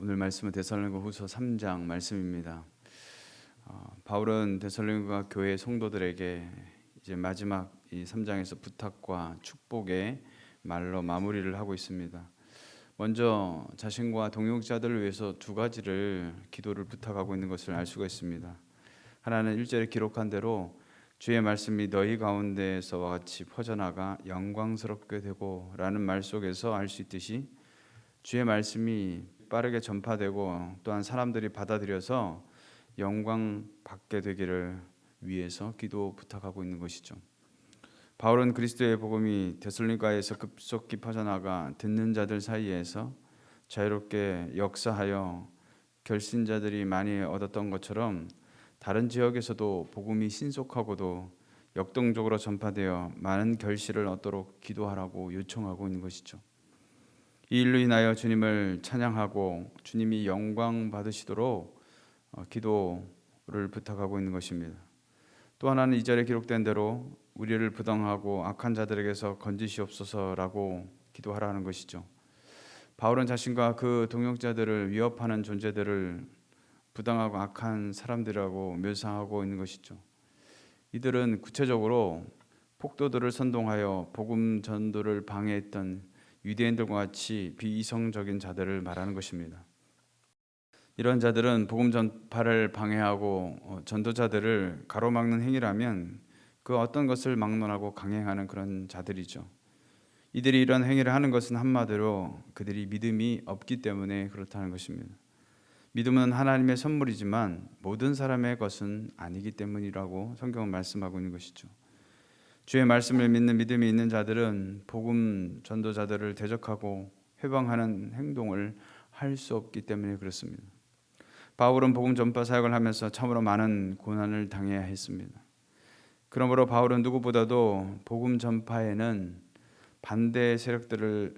오늘 말씀은 데살로니가후서 3장 말씀입니다. 바울은 데살로니가 교회 성도들에게 이제 마지막 이 3장에서 부탁과 축복의 말로 마무리를 하고 있습니다. 먼저 자신과 동역자들을 위해서 두 가지를 기도를 부탁하고 있는 것을 알 수가 있습니다. 하나는 1절에 기록한 대로 주의 말씀이 너희 가운데에서와 같이 퍼져나가 영광스럽게 되고 라는 말 속에서 알 수 있듯이 주의 말씀이 빠르게 전파되고 또한 사람들이 받아들여서 영광 받게 되기를 위해서 기도 부탁하고 있는 것이죠. 바울은 그리스도의 복음이 데살로니가에서 급속히 퍼져나가 듣는 자들 사이에서 자유롭게 역사하여 결신자들이 많이 얻었던 것처럼 다른 지역에서도 복음이 신속하고도 역동적으로 전파되어 많은 결실을 얻도록 기도하라고 요청하고 있는 것이죠. 이 일로 인하여 주님을 찬양하고 주님이 영광 받으시도록 기도를 부탁하고 있는 것입니다. 또 하나는 2절에 기록된 대로 우리를 부당하고 악한 자들에게서 건지시옵소서라고 기도하라는 것이죠. 바울은 자신과 그 동역자들을 위협하는 존재들을 부당하고 악한 사람들이라고 묘사하고 있는 것이죠. 이들은 구체적으로 폭도들을 선동하여 복음 전도를 방해했던 유대인들과 같이 비이성적인 자들을 말하는 것입니다. 이런 자들은 복음 전파를 방해하고 전도자들을 가로막는 행위라면 그 어떤 것을 막론하고 강행하는 그런 자들이죠. 이들이 이런 행위를 하는 것은 한마디로 그들이 믿음이 없기 때문에 그렇다는 것입니다. 믿음은 하나님의 선물이지만 모든 사람의 것은 아니기 때문이라고 성경은 말씀하고 있는 것이죠. 주의 말씀을 믿는 믿음이 있는 자들은 복음 전도자들을 대적하고 회방하는 행동을 할 수 없기 때문에 그렇습니다. 바울은 복음 전파 사역을 하면서 참으로 많은 고난을 당해야 했습니다. 그러므로 바울은 누구보다도 복음 전파에는 반대 세력들을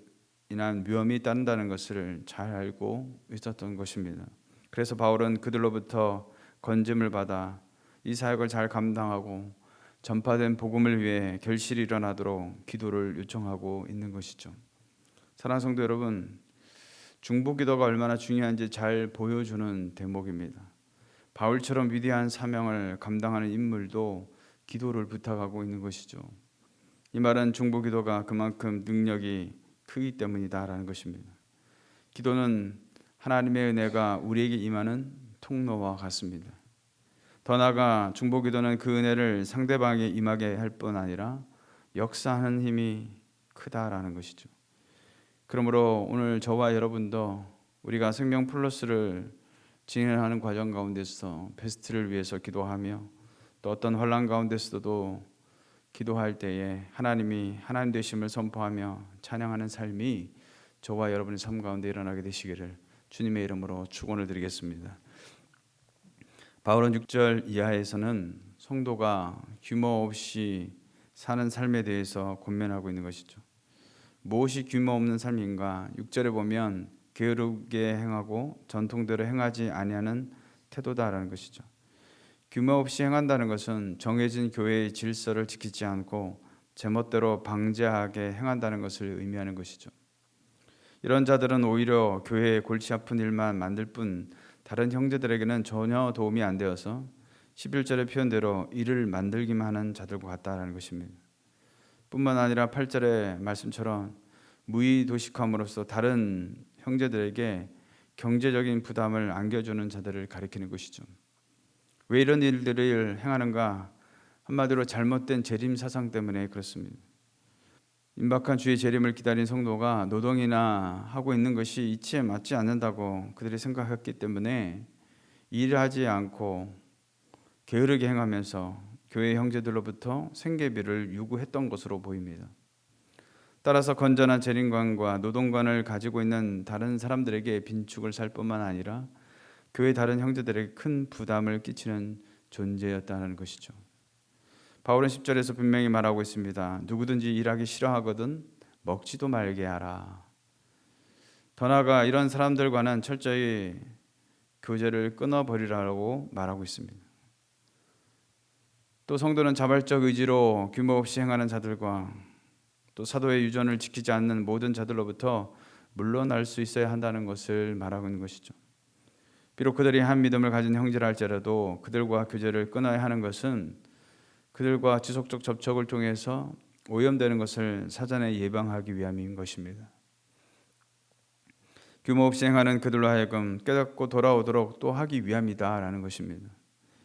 인한 위험이 따른다는 것을 잘 알고 있었던 것입니다. 그래서 바울은 그들로부터 건짐을 받아 이 사역을 잘 감당하고 전파된 복음을 위해 결실이 일어나도록 기도를 요청하고 있는 것이죠. 사랑하는 성도 여러분, 중보기도가 얼마나 중요한지 잘 보여주는 대목입니다. 바울처럼 위대한 사명을 감당하는 인물도 기도를 부탁하고 있는 것이죠. 이 말은 중보기도가 그만큼 능력이 크기 때문이다라는 것입니다. 기도는 하나님의 은혜가 우리에게 임하는 통로와 같습니다. 더 나아가 중보기도는 그 은혜를 상대방에게 임하게 할 뿐 아니라 역사하는 힘이 크다라는 것이죠. 그러므로 오늘 저와 여러분도 우리가 생명 플러스를 진행하는 과정 가운데서 베스트를 위해서 기도하며 또 어떤 환난 가운데서도 기도할 때에 하나님이 하나님 되심을 선포하며 찬양하는 삶이 저와 여러분의 삶 가운데 일어나게 되시기를 주님의 이름으로 축원을 드리겠습니다. 바울은 6절 이하에서는 성도가 규모 없이 사는 삶에 대해서 권면하고 있는 것이죠. 무엇이 규모 없는 삶인가? 6절에 보면 게으르게 행하고 전통대로 행하지 아니하는 태도다라는 것이죠. 규모 없이 행한다는 것은 정해진 교회의 질서를 지키지 않고 제멋대로 방자하게 행한다는 것을 의미하는 것이죠. 이런 자들은 오히려 교회에 골치 아픈 일만 만들 뿐 다른 형제들에게는 전혀 도움이 안 되어서 11절의 표현대로 일을 만들기만 하는 자들과 같다라는 것입니다. 뿐만 아니라 8절의 말씀처럼 무의도식함으로써 다른 형제들에게 경제적인 부담을 안겨주는 자들을 가리키는 것이죠. 왜 이런 일들을 행하는가? 한마디로 잘못된 재림 사상 때문에 그렇습니다. 임박한 주의 재림을 기다린 성도가 노동이나 하고 있는 것이 이치에 맞지 않는다고 그들이 생각했기 때문에 일을 하지 않고 게으르게 행하면서 교회 형제들로부터 생계비를 요구했던 것으로 보입니다. 따라서 건전한 재림관과 노동관을 가지고 있는 다른 사람들에게 빈축을 살 뿐만 아니라 교회 다른 형제들에게 큰 부담을 끼치는 존재였다는 것이죠. 바울은 10절에서 분명히 말하고 있습니다. 누구든지 일하기 싫어하거든 먹지도 말게 하라. 더 나아가 이런 사람들과는 철저히 교제를 끊어버리라고 말하고 있습니다. 또 성도는 자발적 의지로 규모 없이 행하는 자들과 또 사도의 유전을 지키지 않는 모든 자들로부터 물러날 수 있어야 한다는 것을 말하고 있는 것이죠. 비록 그들이 한 믿음을 가진 형제라 할지라도 그들과 교제를 끊어야 하는 것은 그들과 지속적 접촉을 통해서 오염되는 것을 사전에 예방하기 위함인 것입니다. 규모 없이 행하는 그들로 하여금 깨닫고 돌아오도록 또 하기 위함이다라는 것입니다.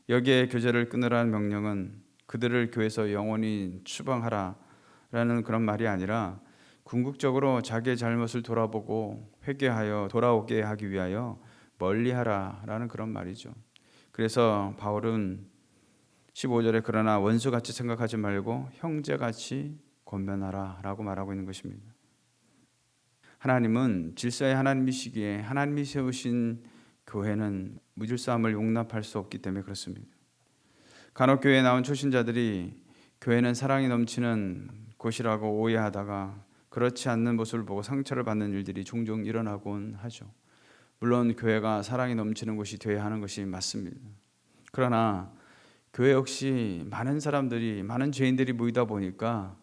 여기에 교제를 끊으라는 명령은 그들을 교회에서 영원히 추방하라라는 그런 말이 아니라 궁극적으로 자기의 잘못을 돌아보고 회개하여 돌아오게 하기 위하여 멀리하라라는 그런 말이죠. 그래서 바울은 15절에 그러나 원수같이 생각하지 말고 형제같이 권면하라라고 말하고 있는 것입니다. 하나님은 질서의 하나님이시기에 하나님이 세우신 교회는 무질서함을 용납할 수 없기 때문에 그렇습니다. 간혹 교회에 나온 초신자들이 교회는 사랑이 넘치는 곳이라고 오해하다가 그렇지 않는 모습을 보고 상처를 받는 일들이 종종 일어나곤 하죠. 물론 교회가 사랑이 넘치는 곳이 되어야 하는 것이 맞습니다. 그러나 교회 역시 많은 사람들이, 많은 죄인들이 모이다 보니까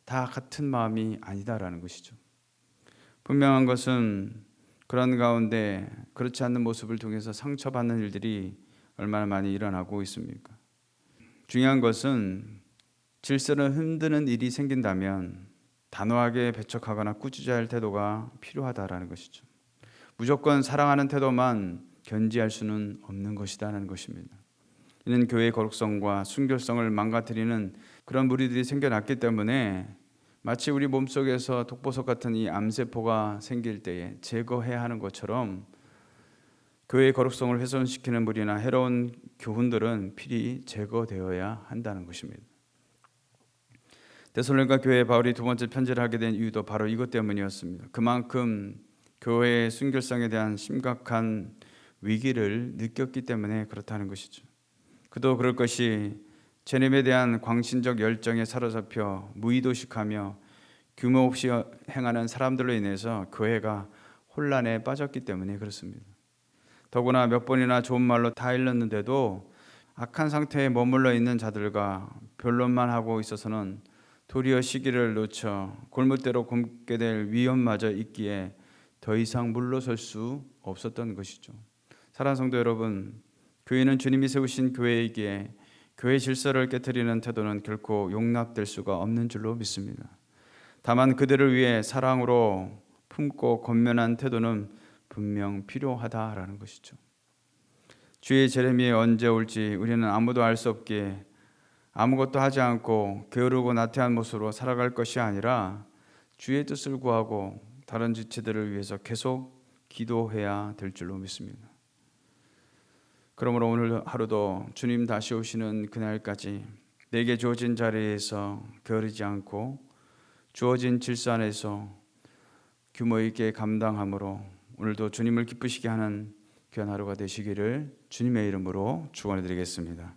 다 같은 마음이 아니다라는 것이죠. 분명한 것은 그런 가운데 그렇지 않는 모습을 통해서 상처받는 일들이 얼마나 많이 일어나고 있습니까? 중요한 것은 질서를 흔드는 일이 생긴다면 단호하게 배척하거나 꾸짖어야 할 태도가 필요하다라는 것이죠. 무조건 사랑하는 태도만 견지할 수는 없는 것이라는 것입니다. 이는 교회의 거룩성과 순결성을 망가뜨리는 그런 무리들이 생겨났기 때문에 마치 우리 몸속에서 독보석 같은 이 암세포가 생길 때에 제거해야 하는 것처럼 교회의 거룩성을 훼손시키는 무리나 해로운 교훈들은 필히 제거되어야 한다는 것입니다. 데살로니가 교회에 바울이 두 번째 편지를 하게 된 이유도 바로 이것 때문이었습니다. 그만큼 교회의 순결성에 대한 심각한 위기를 느꼈기 때문에 그렇다는 것이죠. 그도 그럴 것이 재림에 대한 광신적 열정에 사로잡혀 무의도식하며 규모 없이 행하는 사람들로 인해서 교회가 혼란에 빠졌기 때문에 그렇습니다. 더구나 몇 번이나 좋은 말로 다 일렀는데도 악한 상태에 머물러 있는 자들과 변론만 하고 있어서는 도리어 시기를 놓쳐 골못대로 곪게 될 위험마저 있기에 더 이상 물러설 수 없었던 것이죠. 사랑하는 성도 여러분, 교회는 주님이 세우신 교회이기에 교회 질서를 깨트리는 태도는 결코 용납될 수가 없는 줄로 믿습니다. 다만 그들을 위해 사랑으로 품고 권면한 태도는 분명 필요하다라는 것이죠. 주의 재림이 언제 올지 우리는 아무도 알 수 없기에 아무것도 하지 않고 게으르고 나태한 모습으로 살아갈 것이 아니라 주의 뜻을 구하고 다른 지체들을 위해서 계속 기도해야 될 줄로 믿습니다. 그러므로 오늘 하루도 주님 다시 오시는 그날까지 내게 주어진 자리에서 게으르지 않고 주어진 질서 안에서 규모 있게 감당함으로 오늘도 주님을 기쁘시게 하는 귀한 하루가 되시기를 주님의 이름으로 축원해 드리겠습니다.